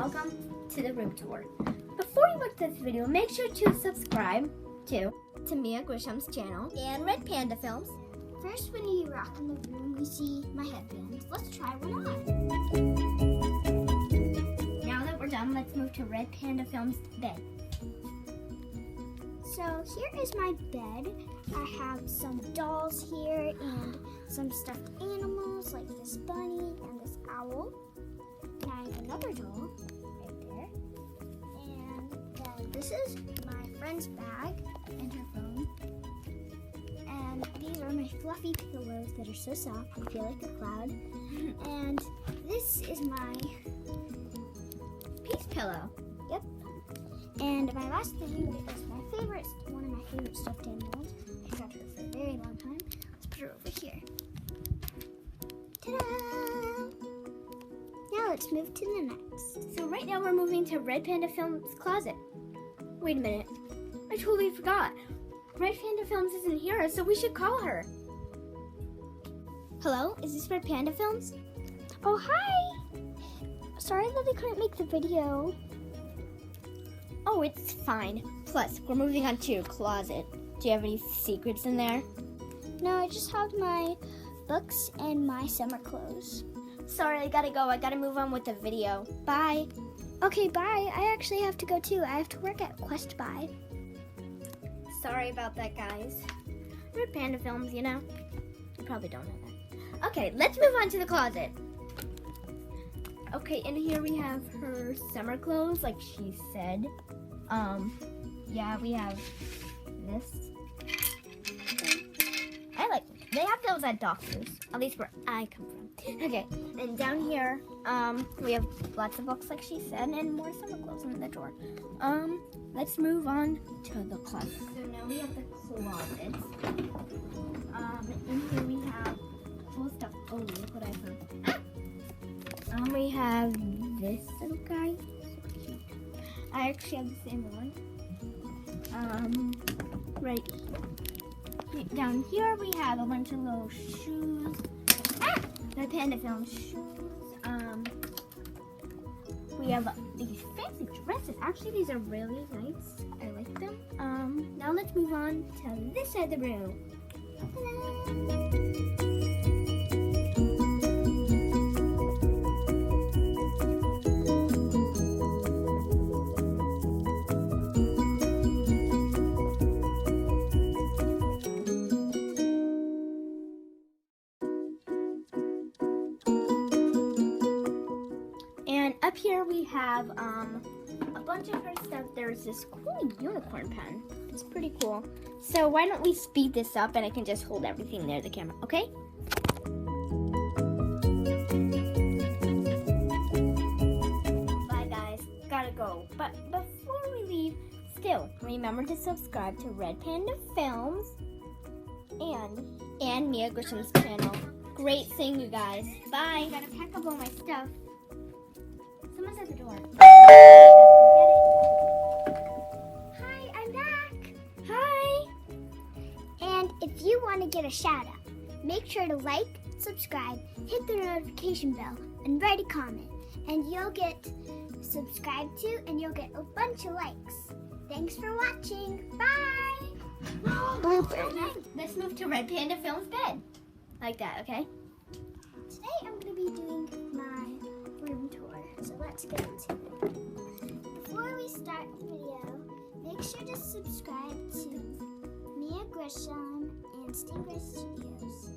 welcome to the room tour. Before you watch this video, make sure to subscribe to Mia Grisham's channel and Red Panda Films. First, when you rock in the room, we see my headband. Let's try one on. Now that we're done, let's move to Red Panda Films' bed. So here is my bed. I have some dolls here and some stuffed animals like this bunny and this owl. And I have another doll right there. And then this is my friend's bag and her phone. And these are my fluffy pillows that are so soft, I feel like a cloud. And this is my Peace pillow. Yep. And my last thing is one of my favorite stuffed animals. I've had her for a very long time. Let's put her over here. Ta-da! Now let's move to the next. So right now we're moving to Red Panda Films' closet. Wait a minute. I totally forgot. Red Panda Films isn't here, so we should call her. Hello, is this Red Panda Films? Oh, hi! Sorry that I couldn't make the video. Oh, it's fine. Plus, we're moving on to your closet. Do you have any secrets in there? No, I just have my books and my summer clothes. Sorry, I gotta go. I gotta move on with the video. Bye. Okay, bye. I actually have to go too. I have to work at Quest Buy. Sorry about that, guys. Red Panda Films, you know. You probably don't know that. Okay, let's move on to the closet. Okay, in here we have her summer clothes, like she said. Yeah, we have this. They have those at Doctor's, at least where I come from. Okay, and down here, we have lots of books, like she said, and more summer clothes in the drawer. Let's move on to the closet. So now we have the closet. In here we have full stuff. Oh, look what I found. We have this little guy. I actually have the same one. Right down here we have a bunch of little shoes. The Panda Film shoes. We have these fancy dresses. Actually, these are really nice. I like them. Now let's move on to this side of the room. And up here we have a bunch of her stuff. There's this cool unicorn pen. It's pretty cool. So why don't we speed this up and I can just hold everything near the camera, okay? Bye guys, gotta go. But before we leave, still remember to subscribe to Red Panda Films and Mia Grisham's channel. Great seeing you guys. Bye. Gotta pack up all my stuff. Someone's at the door. Hi, I'm back. Hi. And if you want to get a shout out, make sure to like, subscribe, hit the notification bell, and write a comment. And you'll get subscribed to, and you'll get a bunch of likes. Thanks for watching. Bye. Let's move to Red Panda Films' bed. Like that, okay? Today I'm going to be doing my room tour. So let's get into it. Before we start the video, make sure to subscribe to Mia Grisham and Stingray Studios.